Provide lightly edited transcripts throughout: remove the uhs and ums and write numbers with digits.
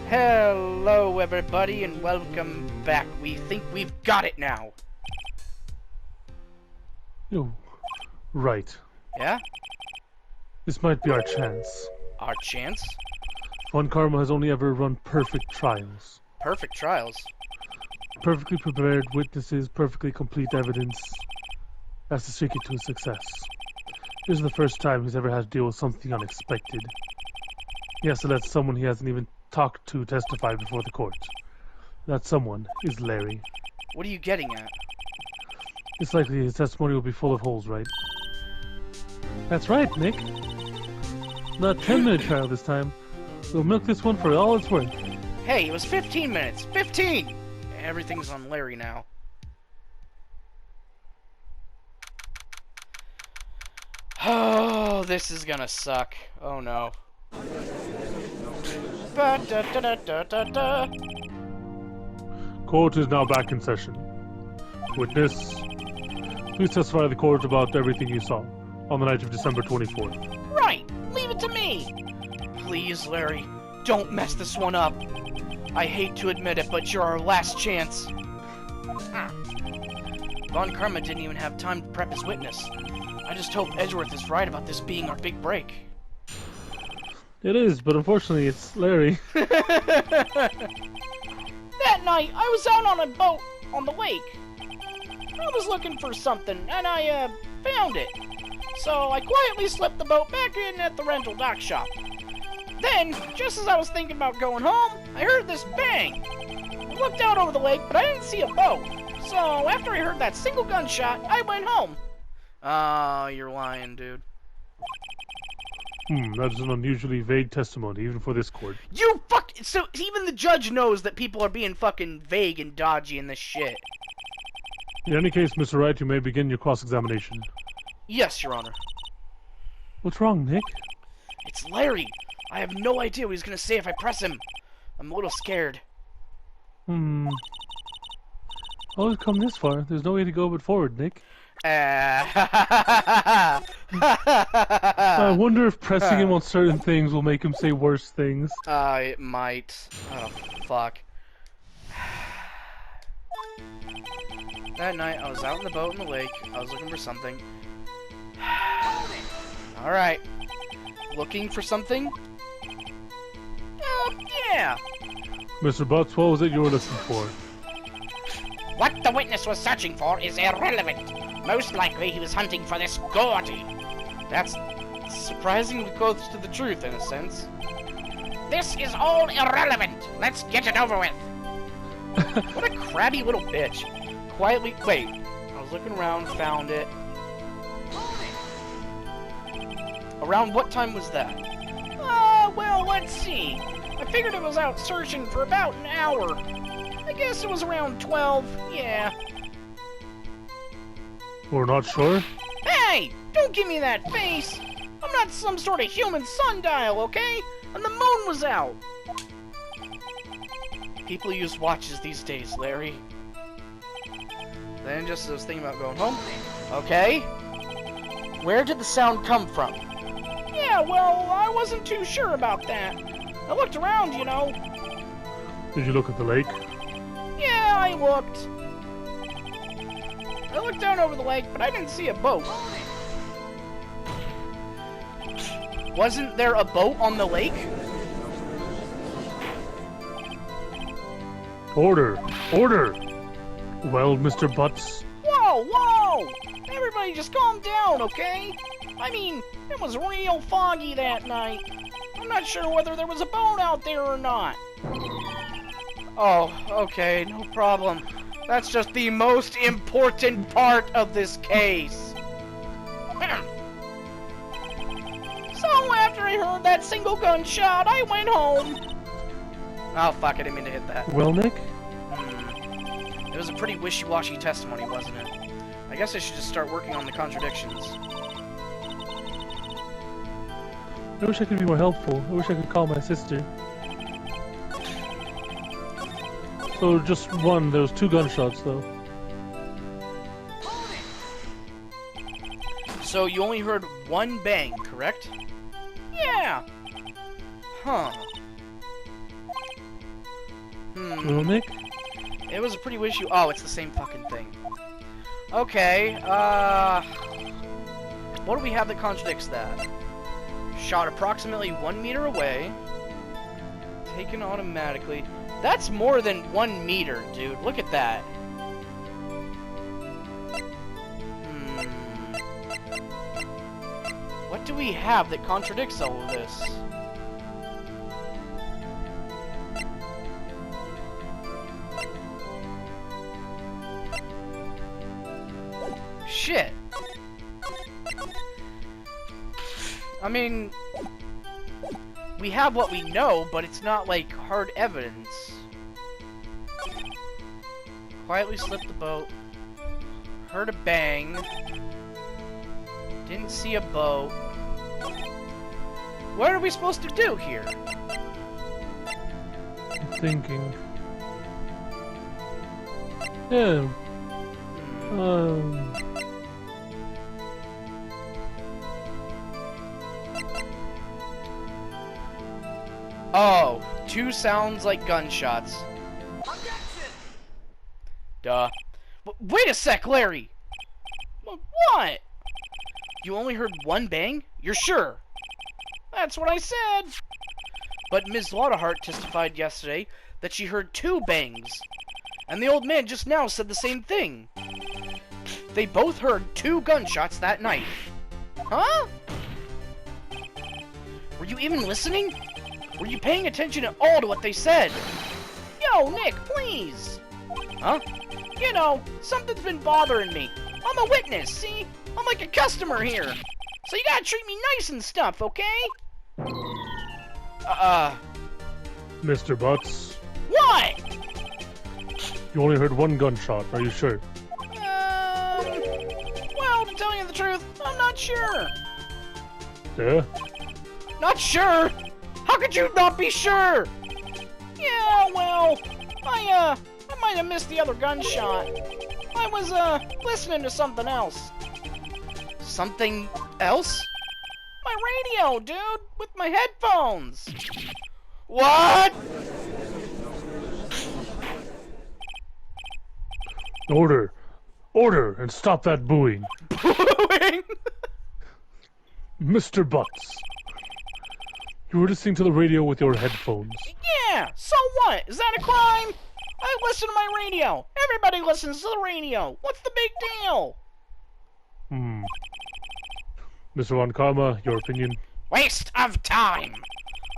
Hello everybody and welcome back. We think we've got it now. Oh, right. Yeah? This might be our chance. Our chance? Von Karma has only ever run perfect trials. Perfect trials. Perfectly prepared witnesses, perfectly complete evidence. That's the secret to his success. This is the first time he's ever had to deal with something unexpected. He has to let someone he hasn't even talked to testify before the court. That someone is Larry. What are you getting at? It's likely his testimony will be full of holes, right? That's right, Nick. Not 10-minute trial this time. We'll milk this one for all it's worth. Hey, it was 15 minutes. 15! Everything's on Larry now. Oh, this is gonna suck. Oh no. Ba-da-da-da-da-da. Court is now back in session. Witness, please testify to the court about everything you saw on the night of December 24th. Right! Leave it to me! Please, Larry, don't mess this one up. I hate to admit it, but you're our last chance. Von Karma didn't even have time to prep his witness. I just hope Edgeworth is right about this being our big break. It is, but unfortunately it's Larry. That night, I was out on a boat on the lake. I was looking for something, and I, found it. So I quietly slipped the boat back in at the rental dock shop. Then, just as I was thinking about going home, I heard this bang. I looked out over the lake, but I didn't see a boat. So after I heard that single gunshot, I went home. Oh, you're lying, dude. That is an unusually vague testimony, even for this court. You fuck! So even the judge knows that people are being fucking vague and dodgy in this shit. In any case, Mr. Wright, you may begin your cross-examination. Yes, Your Honor. What's wrong, Nick? It's Larry. I have no idea what he's gonna say if I press him. I'm a little scared. Well, we've come this far. There's no way to go but forward, Nick. I wonder if pressing him on certain things will make him say worse things. It might. Oh, fuck. That night, I was out in the boat in the lake. I was looking for something. Alright. Looking for something? Yeah. Mr. Butts, what was it you were looking for? What the witness was searching for is irrelevant. Most likely he was hunting for this Gordy. That's surprisingly close to the truth, in a sense. This is all irrelevant. Let's get it over with. What a crabby little bitch. Quietly, wait. I was looking around, found it. Around what time was that? Well, let's see. I figured it was out searching for about an hour. I guess it was around 12, yeah. We're not sure? Hey! Don't give me that face! I'm not some sort of human sundial, okay? And the moon was out! People use watches these days, Larry. Then just as I was thinking about going home. Okay. Where did the sound come from? Yeah, well, I wasn't too sure about that. I looked around, you know. Did you look at the lake? Yeah, I looked. I looked down over the lake, but I didn't see a boat. Wasn't there a boat on the lake? Order! Order! Well, Mr. Butts? Whoa, whoa! Everybody just calm down, okay? I mean, it was real foggy that night. I'm not sure whether there was a boat out there or not. Oh, okay, no problem. That's just the most important part of this case. So after I heard that single gunshot, I went home. Oh, fuck, I didn't mean to hit that. Well, Nick? It was a pretty wishy-washy testimony, wasn't it? I guess I should just start working on the contradictions. I wish I could be more helpful. I wish I could call my sister. So just one, there was 2 gunshots though. So you only heard one bang, correct? Yeah! Huh. Well, Nick? It was a pretty wishy. Oh, it's the same fucking thing. Okay, what do we have that contradicts that? Shot approximately 1 meter away. Taken automatically. That's more than 1 meter, dude. Look at that. What do we have that contradicts all of this? Shit. I mean, we have what we know, but it's not like hard evidence. Quietly slipped the boat. Heard a bang. Didn't see a boat. What are we supposed to do here? I'm thinking. Yeah. Oh, 2 sounds like gunshots. Duh. Wait a sec, Larry! What? You only heard 1 bang? You're sure? That's what I said! But Ms. Lottehart testified yesterday that she heard 2 bangs. And the old man just now said the same thing. They both heard 2 gunshots that night. Huh? Were you even listening? Were you paying attention at all to what they said? Yo, Nick, please! Huh? You know, something's been bothering me. I'm a witness, see? I'm like a customer here. So you gotta treat me nice and stuff, okay? Mr. Butts? What? You only heard 1 gunshot, are you sure? Well, to tell you the truth, I'm not sure. Yeah? Not sure? How could you not be sure? Yeah, well, I might have missed the other gunshot. I was, listening to something else. Something else? My radio, dude, with my headphones. What? Order! Order! And stop that booing! Booing? Mr. Butts! You were listening to the radio with your headphones. Yeah, so what? Is that a crime? I listen to my radio. Everybody listens to the radio. What's the big deal? Mr. Von Karma, your opinion? Waste of time.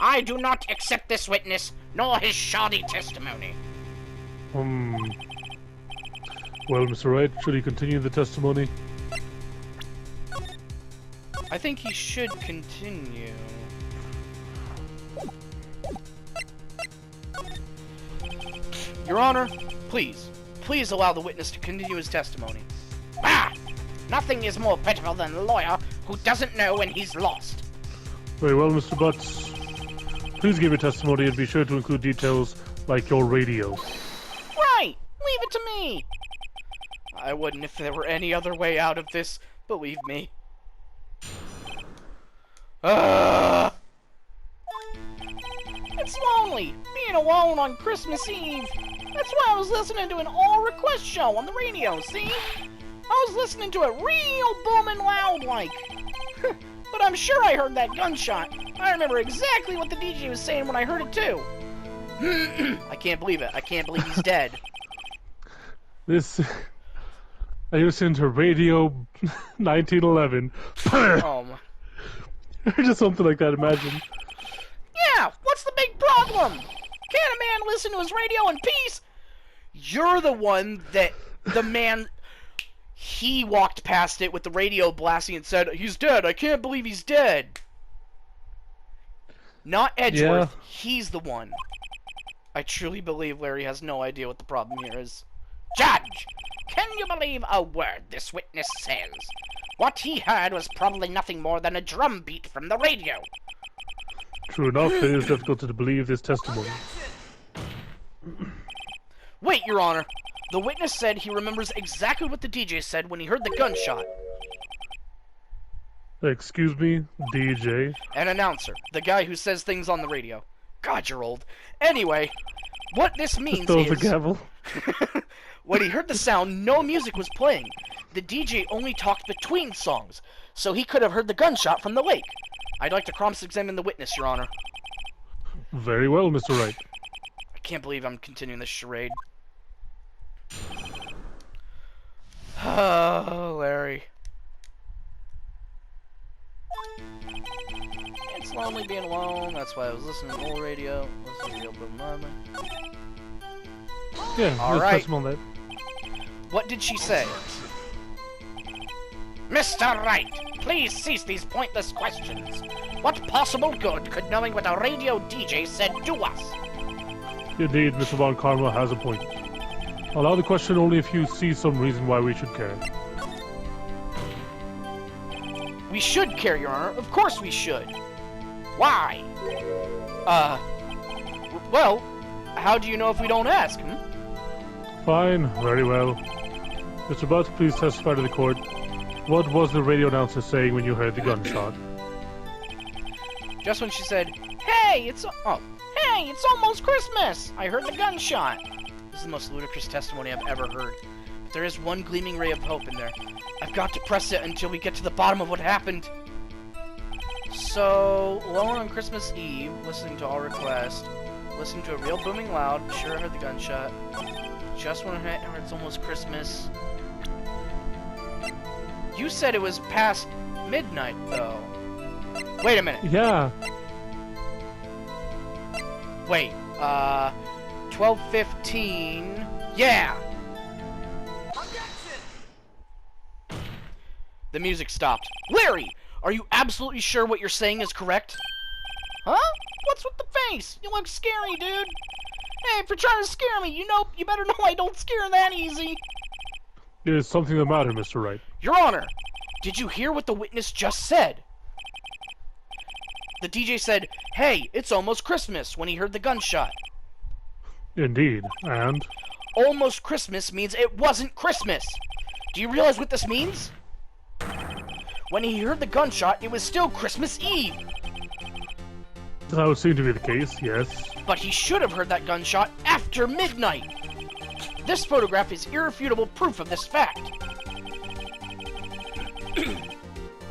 I do not accept this witness, nor his shoddy testimony. Well, Mr. Wright, should he continue the testimony? I think he should continue. Your Honor, please allow the witness to continue his testimony. Ah! Nothing is more pitiful than a lawyer who doesn't know when he's lost. Very well, Mr. Butts. Please give your testimony and be sure to include details like your radio. Right! Leave it to me! I wouldn't if there were any other way out of this, believe me. It's lonely, being alone on Christmas Eve. That's why I was listening to an all-request show on the radio, see? I was listening to it real booming loud like. But I'm sure I heard that gunshot. I remember exactly what the DJ was saying when I heard it too. I can't believe it. I can't believe he's dead. I listened to Radio 1911. Oh my. Or just something like that, imagine. Yeah, what's the big problem? Can't a man listen to his radio in peace? You're the one that the man... He walked past it with the radio blasting and said, "He's dead, I can't believe he's dead." Not Edgeworth, yeah. He's the one. I truly believe Larry has no idea what the problem here is. Judge, can you believe a word this witness says? What he heard was probably nothing more than a drum beat from the radio. True enough, it is difficult to believe this testimony. Wait, Your Honor. The witness said he remembers exactly what the DJ said when he heard the gunshot. Excuse me, DJ? An announcer. The guy who says things on the radio. God, you're old. Anyway, What this means Throws the is... gavel. When he heard the sound, no music was playing. The DJ only talked between songs, so he could have heard the gunshot from the lake. I'd like to cross-examine the witness, Your Honor. Very well, Mr. Wright. I can't believe I'm continuing this charade. Oh, Larry. It's lonely being alone. That's why I was listening to old radio. Listening to real boom mama. Yeah, all right. On that. What did she say? Mr. Wright, please cease these pointless questions. What possible good could knowing what a radio DJ said do us? Indeed, Mr. Von Karma has a point. Allow the question only if you see some reason why we should care. We should care, Your Honor. Of course we should. Why? Well, how do you know if we don't ask, Fine, very well. Mr. Butts, please testify to the court. What was the radio announcer saying when you heard the gunshot? Just when she said, hey, it's almost Christmas! I heard the gunshot. This is the most ludicrous testimony I've ever heard. But there is one gleaming ray of hope in there. I've got to press it until we get to the bottom of what happened. So, alone on Christmas Eve, listening to all requests, listening to a real booming loud, sure I heard the gunshot. Just when I heard it's almost Christmas. You said it was past midnight, though. Wait a minute. Yeah. Wait, 12:15. Yeah! The music stopped. Larry! Are you absolutely sure what you're saying is correct? Huh? What's with the face? You look scary, dude. Hey, if you're trying to scare me, you better know I don't scare that easy. Is something the matter, Mr. Wright? Your Honor, did you hear what the witness just said? The DJ said, hey, it's almost Christmas, when he heard the gunshot. Indeed, and? Almost Christmas means it wasn't Christmas. Do you realize what this means? When he heard the gunshot, it was still Christmas Eve. That would seem to be the case, yes. But he should have heard that gunshot after midnight. This photograph is irrefutable proof of this fact.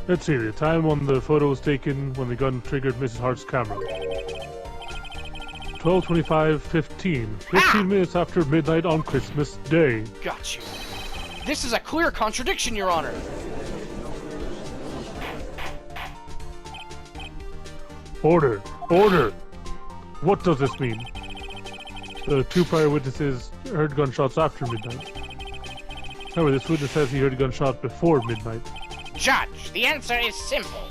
Let's see, the time on the photo was taken when the gun triggered Mrs. Hart's camera. 12:25:15. 15 minutes after midnight on Christmas Day. Got you. This is a clear contradiction, Your Honor. Order! Order! What does this mean? The two prior witnesses heard gunshots after midnight. However, this witness says he heard a gunshot before midnight. Judge, the answer is simple.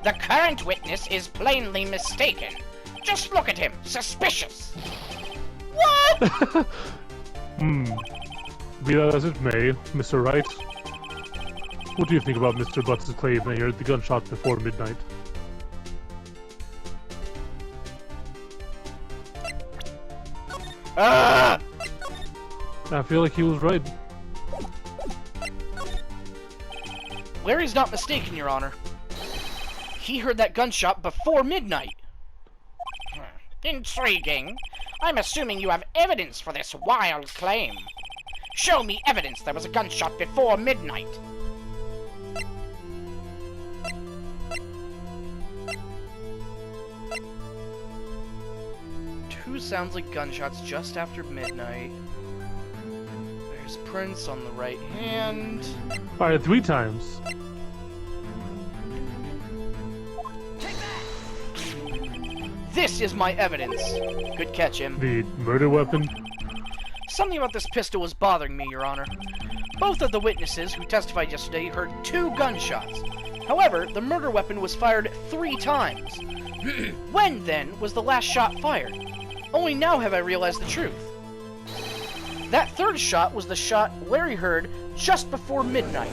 The current witness is plainly mistaken. Just look at him. Suspicious. What? Be that as it may, Mr. Wright. What do you think about Mr. Butts' claim that he heard the gunshot before midnight? Ah! I feel like he was right. Larry's not mistaken, Your Honor. He heard that gunshot before midnight. Intriguing. I'm assuming you have evidence for this wild claim. Show me evidence there was a gunshot before midnight. Two sounds like gunshots just after midnight. There's prints on the right hand. Fired 3 times. This is my evidence. Good catch, him. The murder weapon? Something about this pistol was bothering me, Your Honor. Both of the witnesses who testified yesterday heard 2 gunshots. However, the murder weapon was fired 3 times. When, then, was the last shot fired? Only now have I realized the truth. That 3rd shot was the shot Larry heard just before midnight.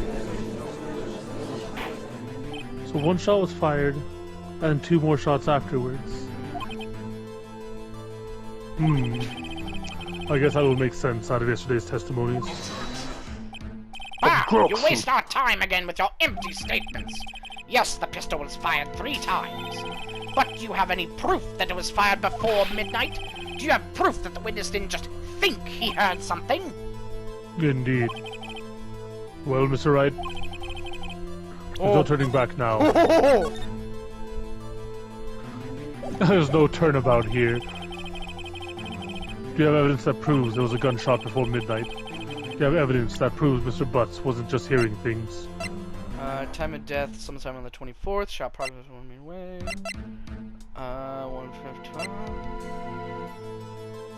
So 1 shot was fired, and 2 more shots afterwards. I guess that will make sense out of yesterday's testimonies. Wow, you waste our time again with your empty statements. Yes, the pistol was fired 3 times. But do you have any proof that it was fired before midnight? Do you have proof that the witness didn't just think he heard something? Indeed. Well, Mr. Wright, there's no turning back now. There's no turnabout here. Do you have evidence that proves there was a gunshot before midnight? Do you have evidence that proves Mr. Butts wasn't just hearing things? Time of death, sometime on the 24th. Shot progress 1 meter away. 1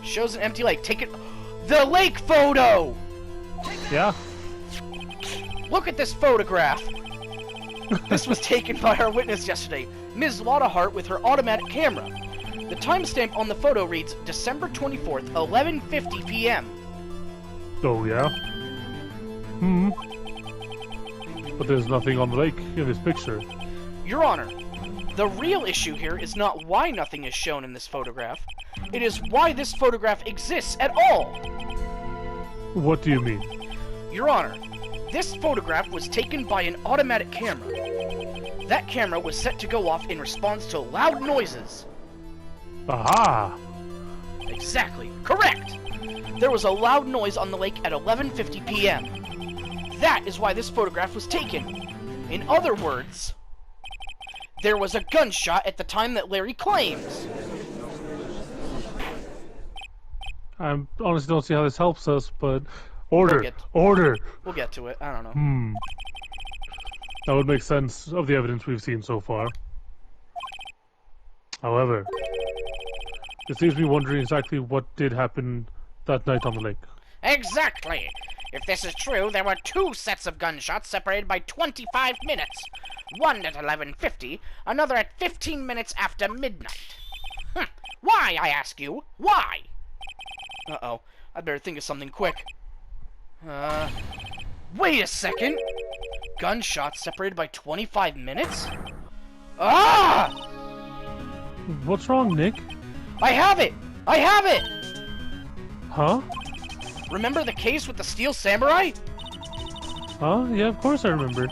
shows an empty lake. Take it. The lake photo! Yeah? Look at this photograph. This was taken by our witness yesterday, Ms. Lotta Hart, with her automatic camera. The timestamp on the photo reads December 24th, 11:50 p.m. Oh, yeah? Hmm. But there's nothing on the lake in this picture. Your Honor, the real issue here is not why nothing is shown in this photograph. It is why this photograph exists at all. What do you mean? Your Honor, this photograph was taken by an automatic camera. That camera was set to go off in response to loud noises. Aha! Exactly. Correct! There was a loud noise on the lake at 11:50 p.m. That is why this photograph was taken. In other words, there was a gunshot at the time that Larry claims. I honestly don't see how this helps us, but... Order! We'll get to it. I don't know. That would make sense of the evidence we've seen so far. However, it leaves me wondering exactly what did happen that night on the lake. Exactly! If this is true, there were 2 sets of gunshots separated by 25 minutes. One at 11:50, another at 15 minutes after midnight. Why, I ask you? Why? Uh-oh. I'd better think of something quick. Wait a second! Gunshots separated by 25 minutes? Ah! What's wrong, Nick? I have it! I have it! Huh? Remember the case with the steel samurai? Huh? Yeah, of course I remember.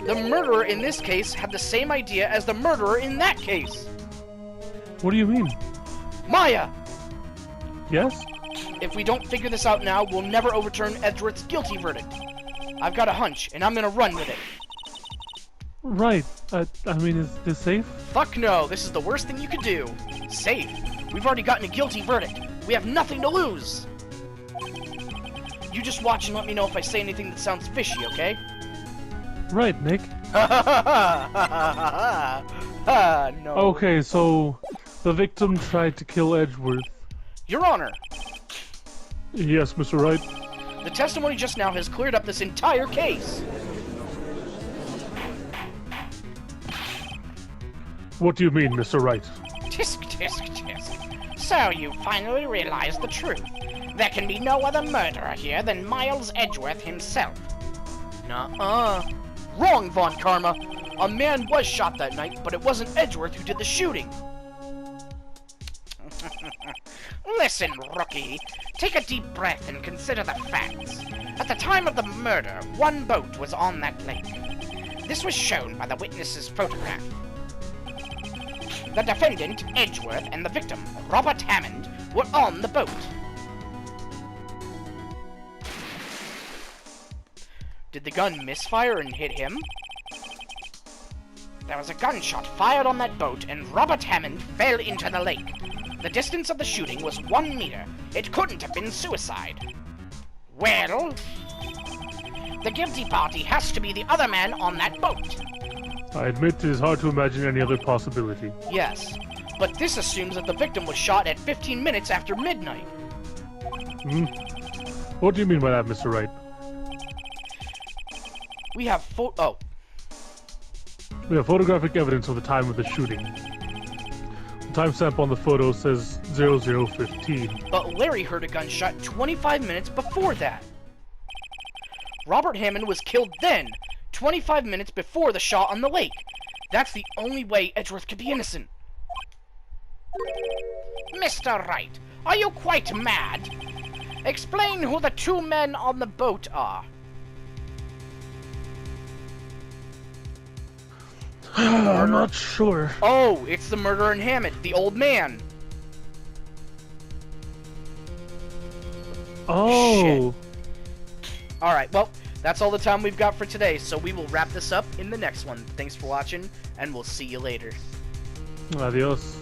The murderer in this case had the same idea as the murderer in that case. What do you mean? Maya! Yes? If we don't figure this out now, we'll never overturn Edgeworth's guilty verdict. I've got a hunch, and I'm gonna run with it. Right. I mean, is this safe? Fuck no, this is the worst thing you could do. Safe. We've already gotten a guilty verdict. We have nothing to lose. You just watch and let me know if I say anything that sounds fishy, okay? Right, Nick. No. Okay, so the victim tried to kill Edgeworth. Your Honor, Yes, Mr. Wright. the testimony just now has cleared up this entire case. What do you mean, Mr. Wright? Tisk, tisk, tisk. So you finally realize the truth. There can be no other murderer here than Miles Edgeworth himself. Nuh-uh. Wrong, Von Karma. A man was shot that night, but it wasn't Edgeworth who did the shooting. Listen, rookie. Take a deep breath and consider the facts. At the time of the murder, 1 boat was on that lake. This was shown by the witness's photograph. The defendant, Edgeworth, and the victim, Robert Hammond, were on the boat. Did the gun misfire and hit him? There was a gunshot fired on that boat, and Robert Hammond fell into the lake. The distance of the shooting was 1 meter. It couldn't have been suicide. Well, the guilty party has to be the other man on that boat. I admit it is hard to imagine any other possibility. Yes, but this assumes that the victim was shot at 15 minutes after midnight. What do you mean by that, Mr. Wright? We have We have photographic evidence of the time of the shooting. The timestamp on the photo says 00:15. But Larry heard a gunshot 25 minutes before that. Robert Hammond was killed then, 25 minutes before the shot on the lake. That's the only way Edgeworth could be innocent. Mr. Wright, are you quite mad? Explain who the 2 men on the boat are. I'm not sure. Oh, it's the murderer in Hammond, the old man. Oh. Alright, well, that's all the time we've got for today, so we will wrap this up in the next one. Thanks for watching, and we'll see you later. Adios.